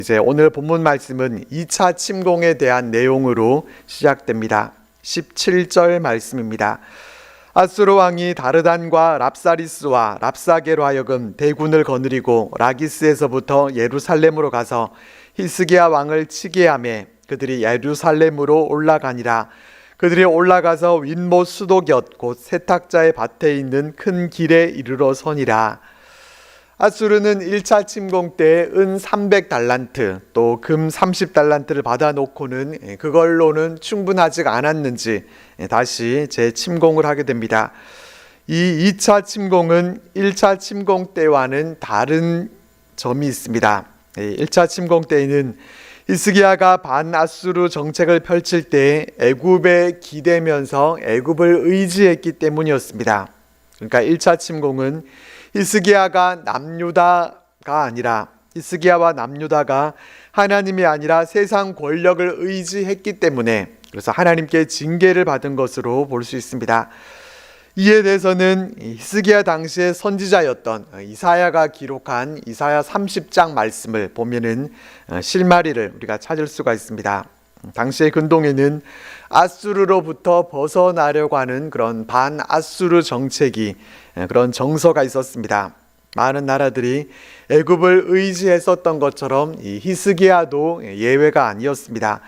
이제 오늘 본문 말씀은 2차 침공에 대한 내용으로 시작됩니다. 17절 말씀입니다. 아수르 왕이 다르단과 랍사리스와 랍사게로 하여금 대군을 거느리고 라기스에서부터 예루살렘으로 가서 히스기야 왕을 치게 하매 그들이 예루살렘으로 올라가니라. 그들이 올라가서 윗못 수도 곁 곧 세탁자의 밭에 있는 큰 길에 이르러 서니라. 아수르는 1차 침공 때 은 300달란트 또 금 30달란트를 받아놓고는 그걸로는 충분하지 않았는지 다시 재침공을 하게 됩니다. 이 2차 침공은 1차 침공 때와는 다른 점이 있습니다. 1차 침공 때에는 히스기야가 반아수르 정책을 펼칠 때 애굽에 기대면서 애굽을 의지했기 때문이었습니다. 그러니까 1차 침공은 히스기야가 남유다가 아니라 히스기야와 남유다가 하나님이 아니라 세상 권력을 의지했기 때문에 그래서 하나님께 징계를 받은 것으로 볼 수 있습니다. 이에 대해서는 히스기야 당시의 선지자였던 이사야가 기록한 이사야 30장 말씀을 보면은 실마리를 우리가 찾을 수가 있습니다. 당시의 근동에는 아수르로부터 벗어나려고 하는 그런 반아수르 정책이 그런 정서가 있었습니다. 많은 나라들이 애굽을 의지했었던 것처럼 이 히스기야도 예외가 아니었습니다.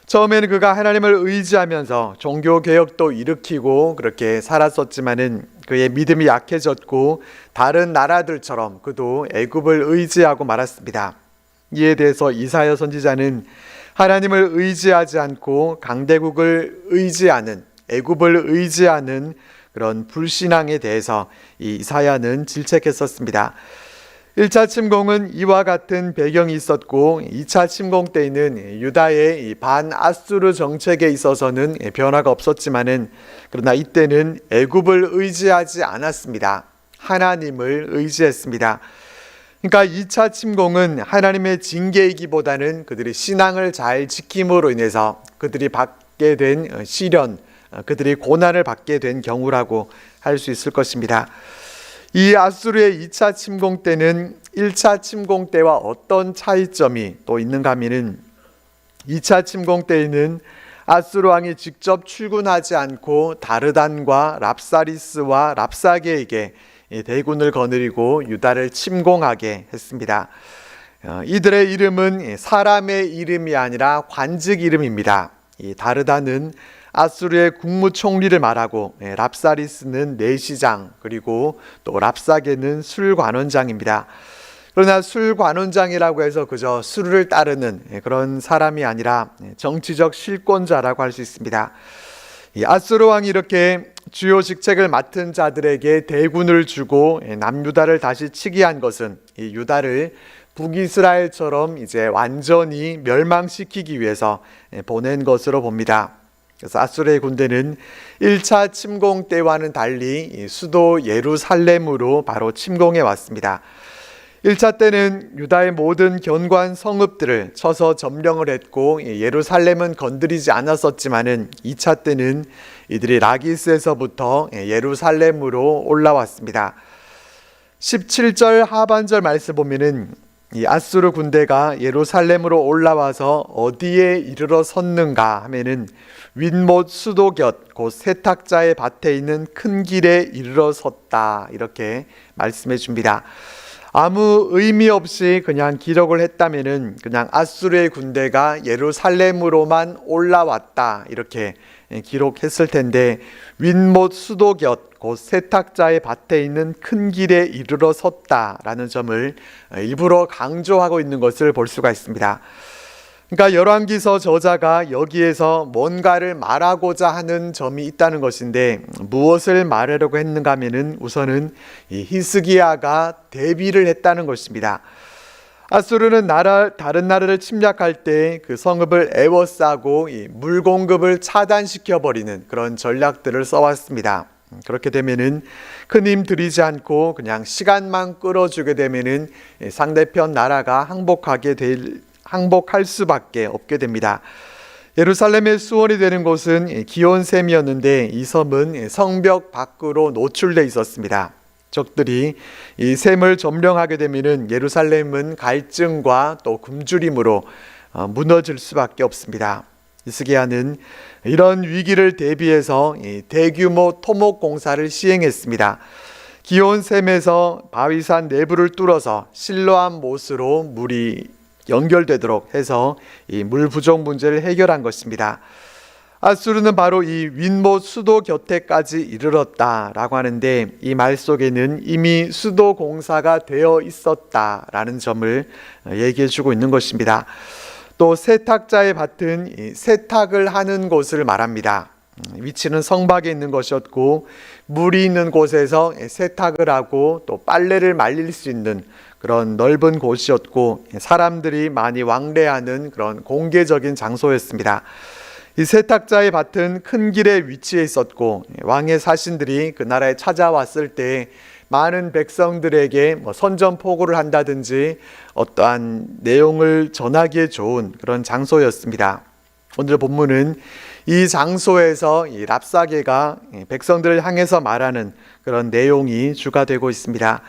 처음에는 그가 하나님을 의지하면서 종교 개혁도 일으키고 그렇게 살았었지만은 그의 믿음이 약해졌고 다른 나라들처럼 그도 애굽을 의지하고 말았습니다. 이에 대해서 이사야 선지자는 하나님을 의지하지 않고 강대국을 의지하는 애굽을 의지하는 그런 불신앙에 대해서 이 이사야는 질책했었습니다. 1차 침공은 이와 같은 배경이 있었고 2차 침공 때에는 유다의 이 반아수르 정책에 있어서는 변화가 없었지만은 그러나 이때는 애굽을 의지하지 않았습니다. 하나님을 의지했습니다. 그러니까 2차 침공은 하나님의 징계이기보다는 그들이 신앙을 잘 지킴으로 인해서 그들이 받게 된 시련, 그들이 고난을 받게 된 경우라고 할 수 있을 것입니다. 이 아수르의 2차 침공 때는 1차 침공 때와 어떤 차이점이 또 있는가 하면은 2차 침공 때에는 아수르 왕이 직접 출군하지 않고 다르단과 랍사리스와 랍사게에게 대군을 거느리고 유다를 침공하게 했습니다. 이들의 이름은 사람의 이름이 아니라 관직 이름입니다. 이 다르단은 아수르의 국무총리를 말하고 랍사리스는 내시장 그리고 또 랍사게는 술관원장입니다. 그러나 술관원장이라고 해서 그저 술을 따르는 그런 사람이 아니라 정치적 실권자라고 할 수 있습니다. 이 아수르 왕이 이렇게 주요 직책을 맡은 자들에게 대군을 주고 남유다를 다시 치게 한 것은 이 유다를 북이스라엘처럼 이제 완전히 멸망시키기 위해서 보낸 것으로 봅니다. 그래서 아수르의 군대는 1차 침공 때와는 달리 수도 예루살렘으로 바로 침공해 왔습니다. 1차 때는 유다의 모든 견고한 성읍들을 쳐서 점령을 했고 예루살렘은 건드리지 않았었지만은 2차 때는 이들이 라기스에서부터 예루살렘으로 올라왔습니다. 17절 하반절 말씀 보면은 이 아수르 군대가 예루살렘으로 올라와서 어디에 이르러 섰는가 하면은 윗못 수도 곁 곧 세탁자의 밭에 있는 큰 길에 이르러 섰다 이렇게 말씀해 줍니다. 아무 의미 없이 그냥 기록을 했다면은 그냥 아수르의 군대가 예루살렘으로만 올라왔다 이렇게 기록했을 텐데 윗못 수도 곁 곧 세탁자의 밭에 있는 큰 길에 이르러 섰다라는 점을 일부러 강조하고 있는 것을 볼 수가 있습니다. 그러니까 열왕기서 저자가 여기에서 뭔가를 말하고자 하는 점이 있다는 것인데 무엇을 말하려고 했는가 하면은 우선은 이 히스기야가 대비를 했다는 것입니다. 아수르는 다른 나라를 침략할 때 그 성읍을 에워싸고 이 물 공급을 차단시켜 버리는 그런 전략들을 써왔습니다. 그렇게 되면은 큰 힘 들이지 않고 그냥 시간만 끌어주게 되면은 상대편 나라가 항복할 수밖에 없게 됩니다. 예루살렘의 수원이 되는 곳은 기온샘이었는데 이 섬은 성벽 밖으로 노출되어 있었습니다. 적들이 이 셈을 점령하게 되면은 예루살렘은 갈증과 또 굶주림으로 무너질 수밖에 없습니다. 히스기야는 이런 위기를 대비해서 대규모 토목 공사를 시행했습니다. 기온 샘에서 바위산 내부를 뚫어서 실로암 못으로 물이 연결되도록 해서 이 물 부족 문제를 해결한 것입니다. 아수르는 바로 이 윗못 수도 곁에까지 이르렀다라고 하는데, 이 말 속에는 이미 수도 공사가 되어 있었다라는 점을 얘기해 주고 있는 것입니다. 또 세탁자의 밭은 세탁을 하는 곳을 말합니다. 위치는 성곽에 있는 것이었고, 물이 있는 곳에서 세탁을 하고 또 빨래를 말릴 수 있는 그런 넓은 곳이었고, 사람들이 많이 왕래하는 그런 공개적인 장소였습니다. 이 세탁자의 밭은 큰 길에 위치해 있었고, 왕의 사신들이 그 나라에 찾아왔을 때 많은 백성들에게 선전포고를 한다든지 어떠한 내용을 전하기에 좋은 그런 장소였습니다. 오늘 본문은 이 장소에서 이 랍사게가 백성들을 향해서 말하는 그런 내용이 주가 되고 있습니다.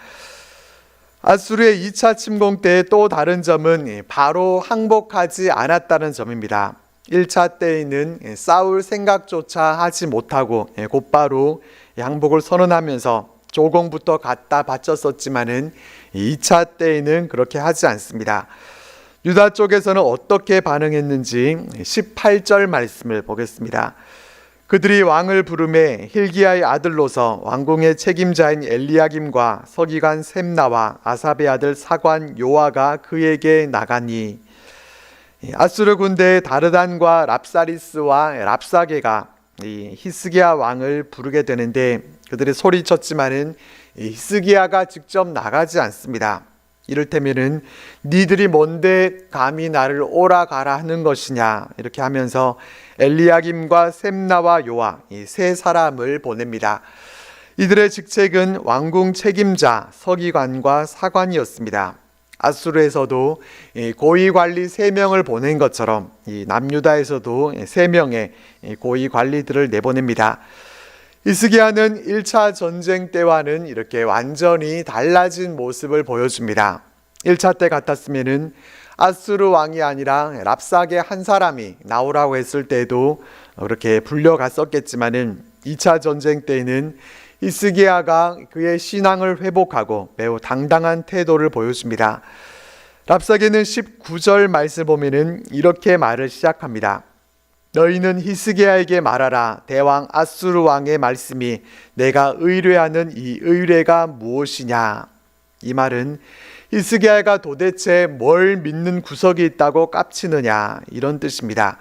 아수르의 2차 침공 때 또 다른 점은 바로 항복하지 않았다는 점입니다. 1차 때에는 싸울 생각조차 하지 못하고 곧바로 항복을 선언하면서 조공부터 갖다 바쳤었지만은 2차 때에는 그렇게 하지 않습니다. 유다 쪽에서는 어떻게 반응했는지 18절 말씀을 보겠습니다. 그들이 왕을 부르매 hil기야의 아들로서 왕궁의 책임자인 엘리야김과 서기관 셈나와 아삽의 아들 사관 요아가 그에게 나가니, 아수르 군대의 다르단과 랍사리스와 랍사게가 이 히스기야 왕을 부르게 되는데, 그들이 소리쳤지만은 히스기야가 직접 나가지 않습니다. 이를테면은 니들이 뭔데 감히 나를 오라 가라 하는 것이냐, 이렇게 하면서 엘리야김과 셈나와 요아 이 세 사람을 보냅니다. 이들의 직책은 왕궁 책임자, 서기관과 사관이었습니다. 아수르에서도 고위관리 3명을 보낸 것처럼 이 남유다에서도 3명의 고위관리들을 내보냅니다. 히스기야는 1차 전쟁 때와는 이렇게 완전히 달라진 모습을 보여줍니다. 1차 때 같았으면은 아수르 왕이 아니라 랍사게 한 사람이 나오라고 했을 때도 그렇게 불려갔었겠지만은 2차 전쟁 때에는 히스기야가 그의 신앙을 회복하고 매우 당당한 태도를 보여줍니다. 랍사게는 19절 말씀 보면은 이렇게 말을 시작합니다. 너희는 히스기야에게 말하라. 대왕 아수르 왕의 말씀이 내가 의뢰하는 이 의뢰가 무엇이냐. 이 말은 히스기야가 도대체 뭘 믿는 구석이 있다고 깝치느냐, 이런 뜻입니다.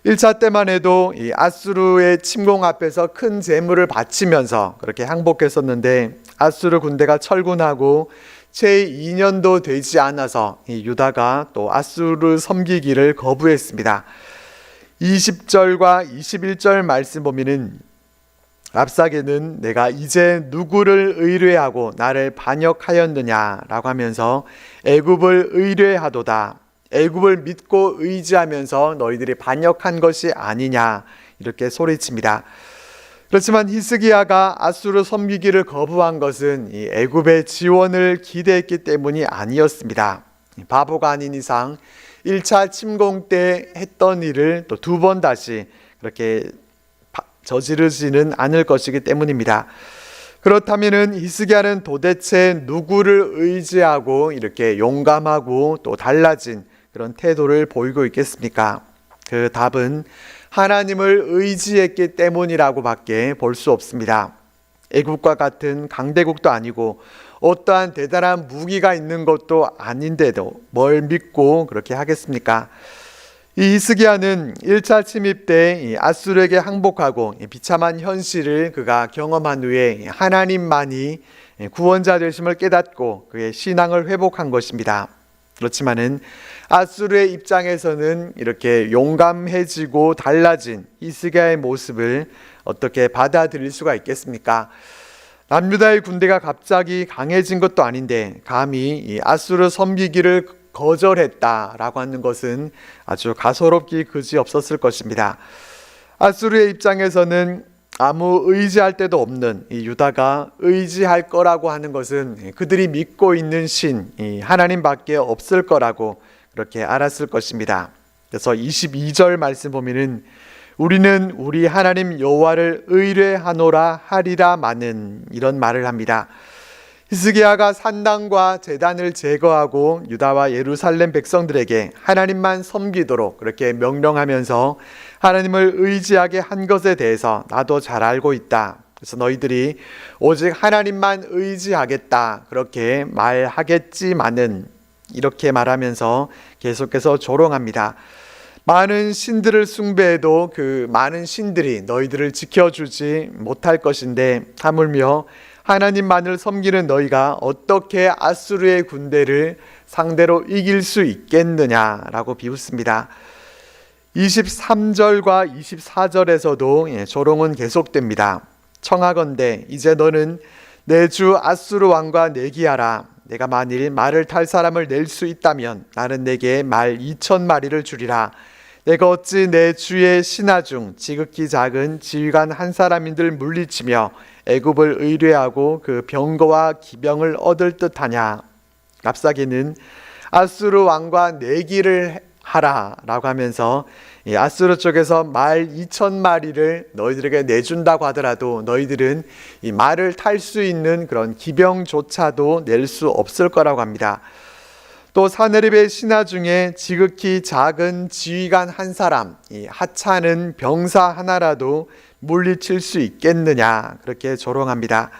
1차 때만 해도 이 아수르의 침공 앞에서 큰 재물을 바치면서 그렇게 항복했었는데, 아수르 군대가 철군하고 채 2년도 되지 않아서 이 유다가 또 아수르 섬기기를 거부했습니다. 20절과 21절 말씀 보면은 랍사게는 내가 이제 누구를 의뢰하고 나를 반역하였느냐라고 하면서 애굽을 의뢰하도다. 애굽을 믿고 의지하면서 너희들이 반역한 것이 아니냐, 이렇게 소리칩니다. 그렇지만 히스기야가 아수르 섬기기를 거부한 것은 이 애굽의 지원을 기대했기 때문이 아니었습니다. 바보가 아닌 이상 1차 침공 때 했던 일을 또 2번 다시 그렇게 저지르지는 않을 것이기 때문입니다. 그렇다면은 히스기야는 도대체 누구를 의지하고 이렇게 용감하고 또 달라진 그런 태도를 보이고 있겠습니까? 그 답은 하나님을 의지했기 때문이라고 밖에 볼 수 없습니다. 애국과 같은 강대국도 아니고 어떠한 대단한 무기가 있는 것도 아닌데도 뭘 믿고 그렇게 하겠습니까? 이 히스기야는 1차 침입 때 아수르에게 항복하고 비참한 현실을 그가 경험한 후에 하나님만이 구원자 되심을 깨닫고 그의 신앙을 회복한 것입니다. 그렇지만은 아수르의 입장에서는 이렇게 용감해지고 달라진 히스기야의 모습을 어떻게 받아들일 수가 있겠습니까? 남유다의 군대가 갑자기 강해진 것도 아닌데 감히 이 아수르 섬기기를 거절했다라고 하는 것은 아주 가소롭기 그지없었을 것입니다. 아수르의 입장에서는 아무 의지할 데도 없는 이 유다가 의지할 거라고 하는 것은 그들이 믿고 있는 신, 이 하나님밖에 없을 거라고 그렇게 알았을 것입니다. 그래서 22절 말씀 보면은 우리는 우리 하나님 여호와를 의뢰하노라 하리라마는 이런 말을 합니다. 히스기야가 산당과 제단을 제거하고 유다와 예루살렘 백성들에게 하나님만 섬기도록 그렇게 명령하면서 하나님을 의지하게 한 것에 대해서 나도 잘 알고 있다. 그래서 너희들이 오직 하나님만 의지하겠다 그렇게 말하겠지만은 이렇게 말하면서 계속해서 조롱합니다. 많은 신들을 숭배해도 그 많은 신들이 너희들을 지켜주지 못할 것인데 하물며 하나님만을 섬기는 너희가 어떻게 아수르의 군대를 상대로 이길 수 있겠느냐라고 비웃습니다. 23절과 24절에서도 조롱은 계속됩니다. 청하건대 이제 너는 내 주 아수르 왕과 내기하라. 내가 만일 말을 탈 사람을 낼 수 있다면 나는 내게 말 2,000마리를 주리라. 내가 어찌 내 주의 신하 중 지극히 작은 지휘관 한 사람인들 물리치며 애굽을 의뢰하고 그 병거와 기병을 얻을 듯하냐. 랍사게는 아수르 왕과 내기를 하라라고 하면서 아수르 쪽에서 말 2,000마리를 너희들에게 내준다고 하더라도 너희들은 이 말을 탈 수 있는 그런 기병조차도 낼 수 없을 거라고 합니다. 또 사네립의 신하 중에 지극히 작은 지휘관 한 사람, 이 하찮은 병사 하나라도 물리칠 수 있겠느냐 그렇게 조롱합니다.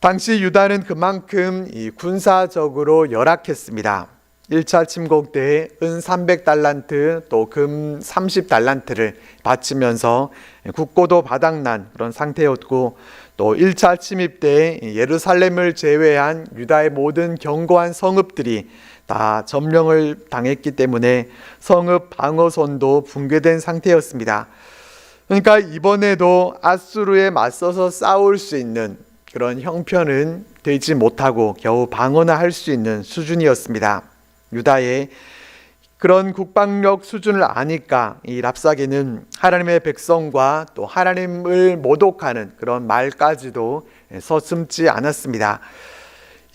당시 유다는 그만큼 이 군사적으로 열악했습니다. 1차 침공 때 은 300달란트 또 금 30달란트를 바치면서 국고도 바닥난 그런 상태였고 또 1차 침입 때 예루살렘을 제외한 유다의 모든 견고한 성읍들이 다 점령을 당했기 때문에 성읍 방어선도 붕괴된 상태였습니다. 그러니까 이번에도 아수르에 맞서서 싸울 수 있는 그런 형편은 되지 못하고 겨우 방어나 할 수 있는 수준이었습니다. 유다의 그런 국방력 수준을 아니까 이 랍사게는 하나님의 백성과 또 하나님을 모독하는 그런 말까지도 서슴지 않았습니다.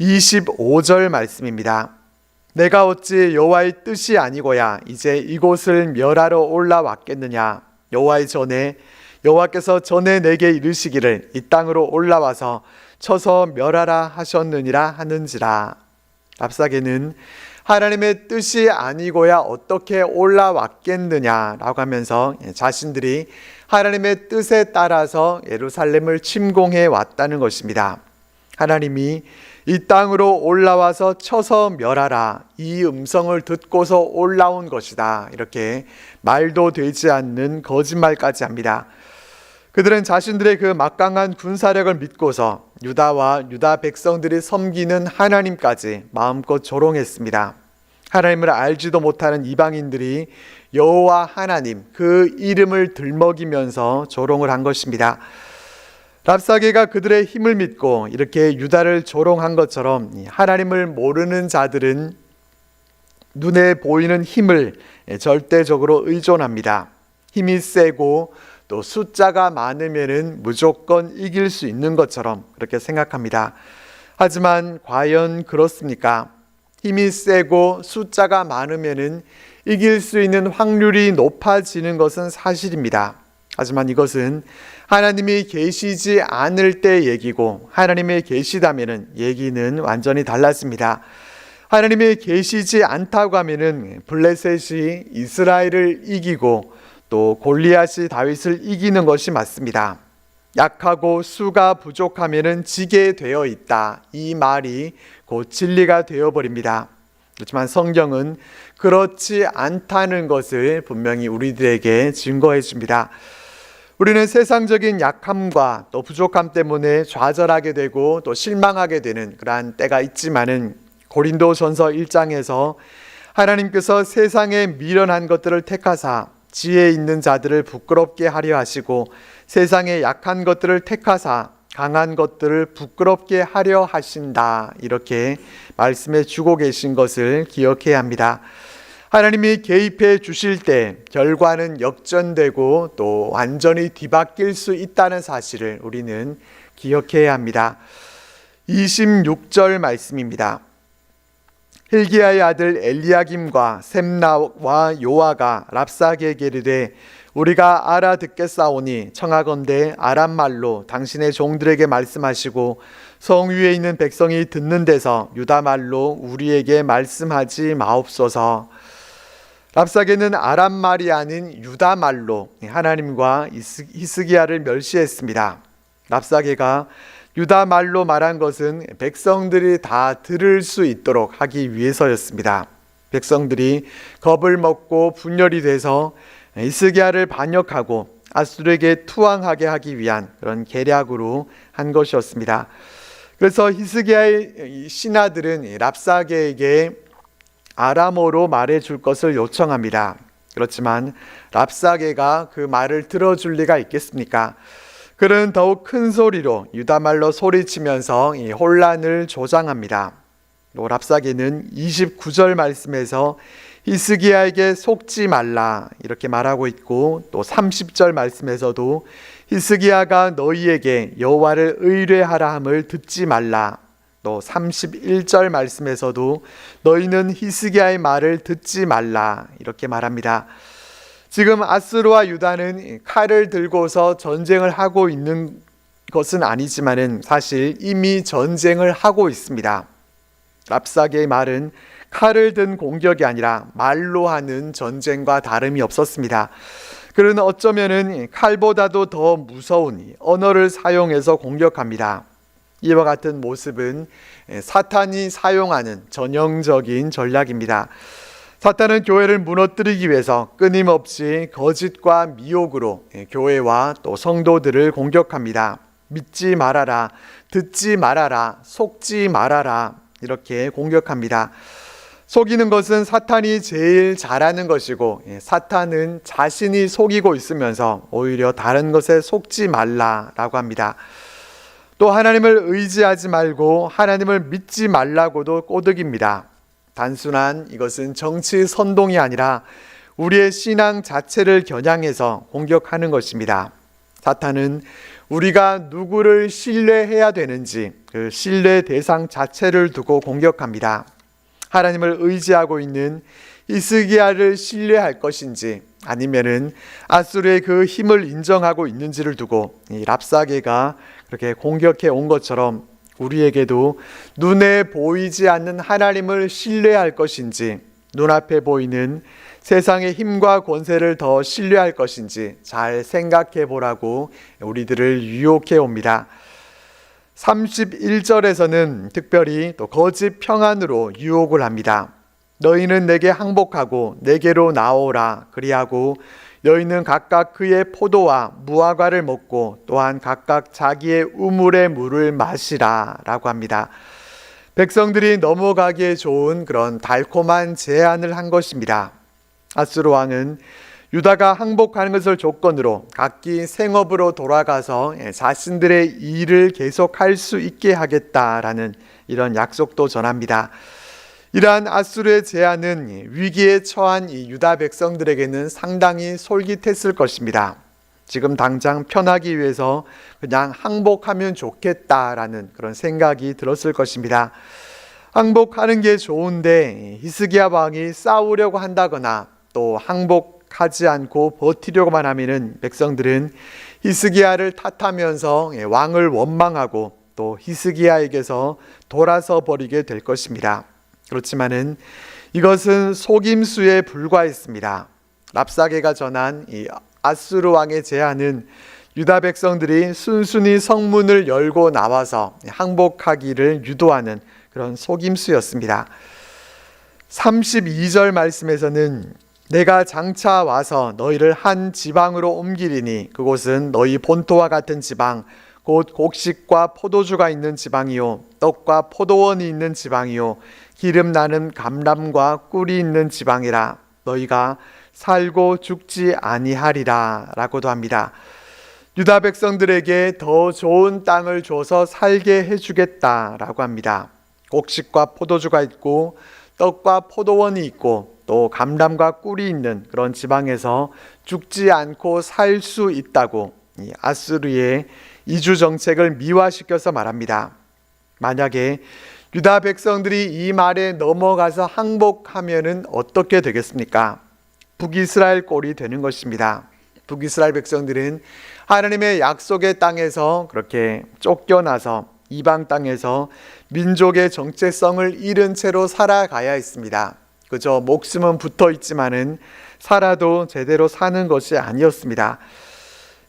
25절 말씀입니다. 내가 어찌 여호와의 뜻이 아니고야 이제 이곳을 멸하러 올라왔겠느냐. 여호와께서 전에 내게 이르시기를 이 땅으로 올라와서 쳐서 멸하라 하셨느니라 하는지라. 랍사게는 하나님의 뜻이 아니고야 어떻게 올라왔겠느냐라고 하면서 자신들이 하나님의 뜻에 따라서 예루살렘을 침공해 왔다는 것입니다. 하나님이 이 땅으로 올라와서 쳐서 멸하라 이 음성을 듣고서 올라온 것이다. 이렇게 말도 되지 않는 거짓말까지 합니다. 그들은 자신들의 그 막강한 군사력을 믿고서 유다와 유다 백성들이 섬기는 하나님까지 마음껏 조롱했습니다. 하나님을 알지도 못하는 이방인들이 여호와 하나님 그 이름을 들먹이면서 조롱을 한 것입니다. 랍사게가 그들의 힘을 믿고 이렇게 유다를 조롱한 것처럼 하나님을 모르는 자들은 눈에 보이는 힘을 절대적으로 의존합니다. 힘이 세고 또 숫자가 많으면은 무조건 이길 수 있는 것처럼 그렇게 생각합니다. 하지만 과연 그렇습니까? 힘이 세고 숫자가 많으면은 이길 수 있는 확률이 높아지는 것은 사실입니다. 하지만 이것은 하나님이 계시지 않을 때 얘기고 하나님이 계시다면은 얘기는 완전히 달랐습니다. 하나님이 계시지 않다고 하면은 블레셋이 이스라엘을 이기고 또 골리앗이 다윗을 이기는 것이 맞습니다. 약하고 수가 부족하면은 지게 되어 있다. 이 말이 곧 진리가 되어버립니다. 그렇지만 성경은 그렇지 않다는 것을 분명히 우리들에게 증거해 줍니다. 우리는 세상적인 약함과 또 부족함 때문에 좌절하게 되고 또 실망하게 되는 그러한 때가 있지만은 고린도전서 1장에서 하나님께서 세상에 미련한 것들을 택하사 지혜 있는 자들을 부끄럽게 하려 하시고 세상에 약한 것들을 택하사 강한 것들을 부끄럽게 하려 하신다. 이렇게 말씀해 주고 계신 것을 기억해야 합니다. 하나님이 개입해 주실 때 결과는 역전되고 또 완전히 뒤바뀔 수 있다는 사실을 우리는 기억해야 합니다. 26절 말씀입니다. hil기야의 아들 엘리야김과 셈나와 요아가 랍사게에게 이르되 우리가 알아듣겠사오니 청하건대 아람 말로 당신의 종들에게 말씀하시고 성 위에 있는 백성이 듣는 데서 유다 말로 우리에게 말씀하지 마옵소서. 랍사게는 아람 말이 아닌 유다 말로 하나님과 히스기야를 멸시했습니다. 랍사게가 유다 말로 말한 것은 백성들이 다 들을 수 있도록 하기 위해서였습니다. 백성들이 겁을 먹고 분열이 돼서 히스기야를 반역하고 아수르에게 투항하게 하기 위한 그런 계략으로 한 것이었습니다. 그래서 히스기야의 신하들은 랍사게에게 아람어로 말해줄 것을 요청합니다. 그렇지만 랍사게가 그 말을 들어줄 리가 있겠습니까? 그는 더욱 큰 소리로 유다말로 소리치면서 이 혼란을 조장합니다. 또 랍사게는 29절 말씀에서 히스기야에게 속지 말라 이렇게 말하고 있고, 또 30절 말씀에서도 히스기야가 너희에게 여호와를 의뢰하라 함을 듣지 말라, 또 31절 말씀에서도 너희는 히스기야의 말을 듣지 말라 이렇게 말합니다. 지금 아수르와 유다는 칼을 들고서 전쟁을 하고 있는 것은 아니지만은 사실 이미 전쟁을 하고 있습니다. 랍사게의 말은 칼을 든 공격이 아니라 말로 하는 전쟁과 다름이 없었습니다. 그는 어쩌면은 칼보다도 더 무서운 언어를 사용해서 공격합니다. 이와 같은 모습은 사탄이 사용하는 전형적인 전략입니다. 사탄은 교회를 무너뜨리기 위해서 끊임없이 거짓과 미혹으로 교회와 또 성도들을 공격합니다. 믿지 말아라, 듣지 말아라, 속지 말아라 이렇게 공격합니다. 속이는 것은 사탄이 제일 잘하는 것이고, 사탄은 자신이 속이고 있으면서 오히려 다른 것에 속지 말라라고 합니다. 또 하나님을 의지하지 말고 하나님을 믿지 말라고도 꼬드깁니다. 단순한 이것은 정치 선동이 아니라 우리의 신앙 자체를 겨냥해서 공격하는 것입니다. 사탄은 우리가 누구를 신뢰해야 되는지 그 신뢰 대상 자체를 두고 공격합니다. 하나님을 의지하고 있는 히스기야를 신뢰할 것인지 아니면은 아수르의 그 힘을 인정하고 있는지를 두고 이 랍사게가 그렇게 공격해 온 것처럼 우리에게도 눈에 보이지 않는 하나님을 신뢰할 것인지, 눈앞에 보이는 세상의 힘과 권세를 더 신뢰할 것인지 잘 생각해 보라고 우리들을 유혹해 옵니다. 31절에서는 특별히 또 거짓 평안으로 유혹을 합니다. 너희는 내게 항복하고 내게로 나오라. 그리하고 너희는 각각 그의 포도와 무화과를 먹고 또한 각각 자기의 우물의 물을 마시라 라고 합니다. 백성들이 넘어가기에 좋은 그런 달콤한 제안을 한 것입니다. 아수르 왕은 유다가 항복하는 것을 조건으로 각기 생업으로 돌아가서 자신들의 일을 계속할 수 있게 하겠다라는 이런 약속도 전합니다. 이러한 아수르의 제안은 위기에 처한 이 유다 백성들에게는 상당히 솔깃했을 것입니다. 지금 당장 편하기 위해서 그냥 항복하면 좋겠다라는 그런 생각이 들었을 것입니다. 항복하는 게 좋은데 히스기야 왕이 싸우려고 한다거나 또 항복하지 않고 버티려고만 하면은 백성들은 히스기야를 탓하면서 왕을 원망하고 또 히스기야에게서 돌아서 버리게 될 것입니다. 그렇지만은 이것은 속임수에 불과했습니다. 랍사게가 전한 이 아수르 왕의 제안은 유다 백성들이 순순히 성문을 열고 나와서 항복하기를 유도하는 그런 속임수였습니다. 32절 말씀에서는 내가 장차 와서 너희를 한 지방으로 옮기리니 그곳은 너희 본토와 같은 지방 곧 곡식과 포도주가 있는 지방이요 떡과 포도원이 있는 지방이요 기름 나는 감람과 꿀이 있는 지방이라 너희가 살고 죽지 아니하리라 라고도 합니다. 유다 백성들에게 더 좋은 땅을 줘서 살게 해주겠다라고 합니다. 곡식과 포도주가 있고 떡과 포도원이 있고 또 감람과 꿀이 있는 그런 지방에서 죽지 않고 살 수 있다고 이 아수르의 이주 정책을 미화시켜서 말합니다. 만약에 유다 백성들이 이 말에 넘어가서 항복하면은 어떻게 되겠습니까? 북이스라엘 꼴이 되는 것입니다. 북이스라엘 백성들은 하나님의 약속의 땅에서 그렇게 쫓겨나서 이방 땅에서 민족의 정체성을 잃은 채로 살아가야 했습니다. 그저 목숨은 붙어 있지만은 살아도 제대로 사는 것이 아니었습니다.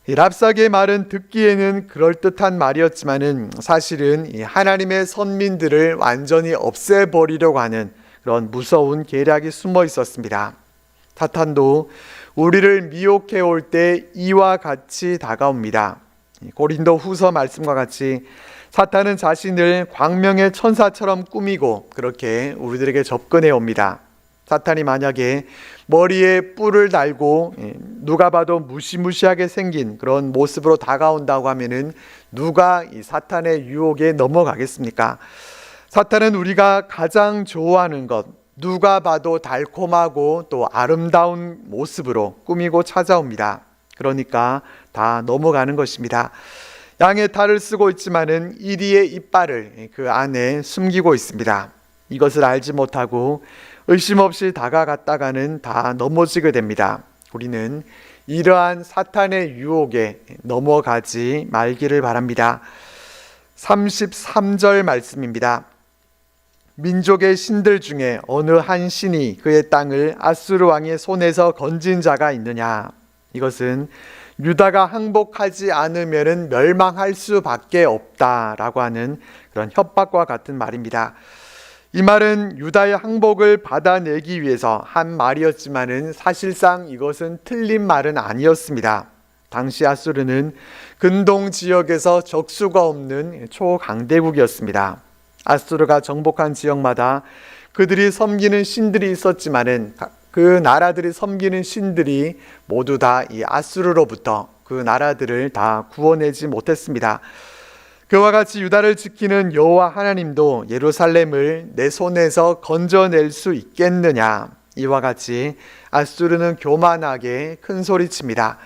이 랍사게의 말은 듣기에는 그럴듯한 말이었지만은 사실은 이 하나님의 선민들을 완전히 없애버리려고 하는 그런 무서운 계략이 숨어 있었습니다. 사탄도 우리를 미혹해 올 때 이와 같이 다가옵니다. 고린도 후서 말씀과 같이 사탄은 자신을 광명의 천사처럼 꾸미고 그렇게 우리들에게 접근해 옵니다. 사탄이 만약에 머리에 뿔을 달고 누가 봐도 무시무시하게 생긴 그런 모습으로 다가온다고 하면은 누가 이 사탄의 유혹에 넘어가겠습니까? 사탄은 우리가 가장 좋아하는 것, 누가 봐도 달콤하고 또 아름다운 모습으로 꾸미고 찾아옵니다. 그러니까 다 넘어가는 것입니다. 양의 탈을 쓰고 있지만은 이리의 이빨을 그 안에 숨기고 있습니다. 이것을 알지 못하고 의심 없이 다가갔다가는 다 넘어지게 됩니다. 우리는 이러한 사탄의 유혹에 넘어가지 말기를 바랍니다. 33절 말씀입니다. 민족의 신들 중에 어느 한 신이 그의 땅을 아수르 왕의 손에서 건진 자가 있느냐? 이것은 유다가 항복하지 않으면 멸망할 수밖에 없다라고 하는 그런 협박과 같은 말입니다. 이 말은 유다의 항복을 받아내기 위해서 한 말이었지만은 사실상 이것은 틀린 말은 아니었습니다. 당시 아수르는 근동 지역에서 적수가 없는 초강대국이었습니다. 아수르가 정복한 지역마다 그들이 섬기는 신들이 있었지만은 그 나라들이 섬기는 신들이 모두 다 이 아수르로부터 그 나라들을 다 구원하지 못했습니다. 그와 같이 유다를 지키는 여호와 하나님도 예루살렘을 내 손에서 건져낼 수 있겠느냐? 이와 같이 아수르는 교만하게 큰 소리칩니다.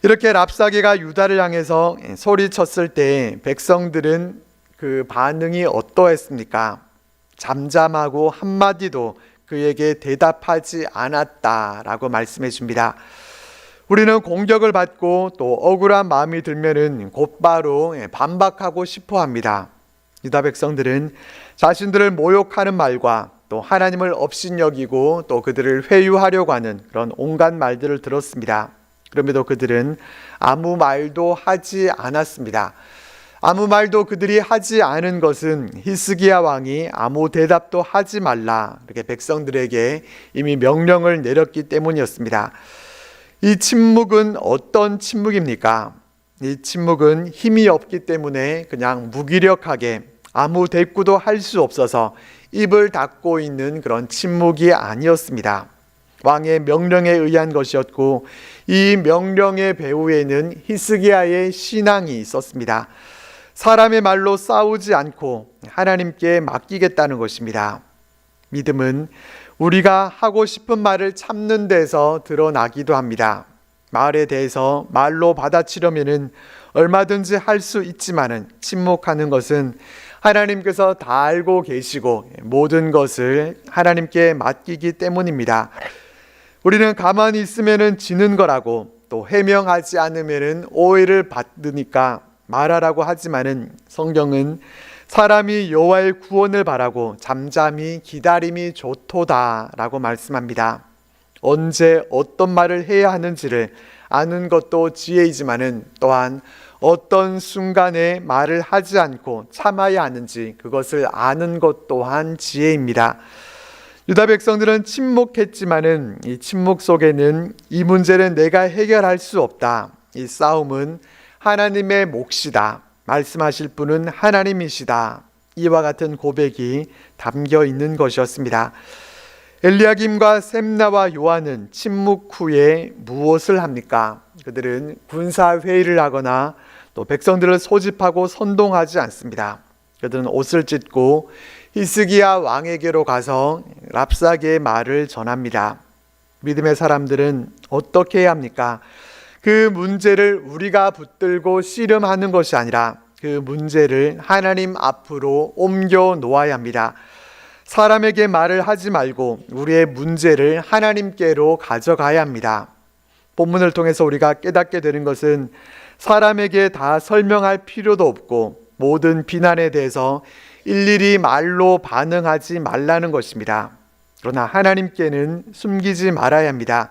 이렇게 랍사게가 유다를 향해서 소리쳤을 때 백성들은 그 반응이 어떠했습니까? 잠잠하고 한마디도 그에게 대답하지 않았다라고 말씀해 줍니다. 우리는 공격을 받고 또 억울한 마음이 들면은 곧바로 반박하고 싶어 합니다. 유다 백성들은 자신들을 모욕하는 말과 또 하나님을 업신여기고 또 그들을 회유하려고 하는 그런 온갖 말들을 들었습니다. 그럼에도 그들은 아무 말도 하지 않았습니다. 아무 말도 그들이 하지 않은 것은 히스기야 왕이 아무 대답도 하지 말라 이렇게 백성들에게 이미 명령을 내렸기 때문이었습니다. 이 침묵은 어떤 침묵입니까? 이 침묵은 힘이 없기 때문에 그냥 무기력하게 아무 대꾸도 할 수 없어서 입을 닫고 있는 그런 침묵이 아니었습니다. 왕의 명령에 의한 것이었고 이 명령의 배후에는 히스기야의 신앙이 있었습니다. 사람의 말로 싸우지 않고 하나님께 맡기겠다는 것입니다. 믿음은 우리가 하고 싶은 말을 참는 데서 드러나기도 합니다. 말에 대해서 말로 받아치려면은 얼마든지 할 수 있지만은 침묵하는 것은 하나님께서 다 알고 계시고 모든 것을 하나님께 맡기기 때문입니다. 우리는 가만히 있으면은 지는 거라고 또 해명하지 않으면은 오해를 받으니까 말하라고 하지만은 성경은 사람이 여호와의 구원을 바라고 잠잠히 기다림이 좋도다라고 말씀합니다. 언제 어떤 말을 해야 하는지를 아는 것도 지혜이지만은 또한 어떤 순간에 말을 하지 않고 참아야 하는지 그것을 아는 것 또한 지혜입니다. 유다 백성들은 침묵했지만은 이 침묵 속에는 이 문제는 내가 해결할 수 없다. 이 싸움은 하나님의 몫이다. 말씀하실 분은 하나님이시다. 이와 같은 고백이 담겨 있는 것이었습니다. 엘리야김과 셈나와 요한은 침묵 후에 무엇을 합니까? 그들은 군사회의를 하거나 또 백성들을 소집하고 선동하지 않습니다. 그들은 옷을 찢고 히스기야 왕에게로 가서 랍사게의 말을 전합니다. 믿음의 사람들은 어떻게 해야 합니까? 그 문제를 우리가 붙들고 씨름하는 것이 아니라 그 문제를 하나님 앞으로 옮겨 놓아야 합니다. 사람에게 말을 하지 말고 우리의 문제를 하나님께로 가져가야 합니다. 본문을 통해서 우리가 깨닫게 되는 것은 사람에게 다 설명할 필요도 없고 모든 비난에 대해서 일일이 말로 반응하지 말라는 것입니다. 그러나 하나님께는 숨기지 말아야 합니다.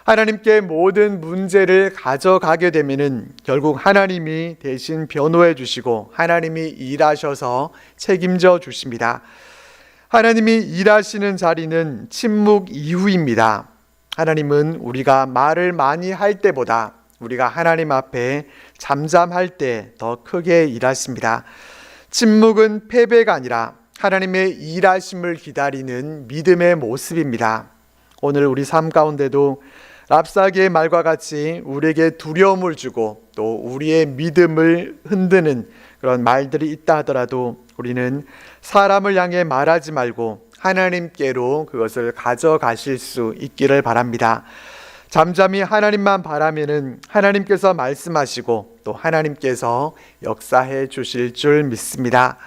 하나님께 모든 문제를 가져가게 되면은 결국 하나님이 대신 변호해 주시고 하나님이 일하셔서 책임져 주십니다. 하나님이 일하시는 자리는 침묵 이후입니다. 하나님은 우리가 말을 많이 할 때보다 우리가 하나님 앞에 잠잠할 때 더 크게 일하십니다. 침묵은 패배가 아니라 하나님의 일하심을 기다리는 믿음의 모습입니다. 오늘 우리 삶 가운데도 랍사게의 말과 같이 우리에게 두려움을 주고 또 우리의 믿음을 흔드는 그런 말들이 있다 하더라도 우리는 사람을 향해 말하지 말고 하나님께로 그것을 가져가실 수 있기를 바랍니다. 잠잠히 하나님만 바라면은 하나님께서 말씀하시고 또 하나님께서 역사해 주실 줄 믿습니다.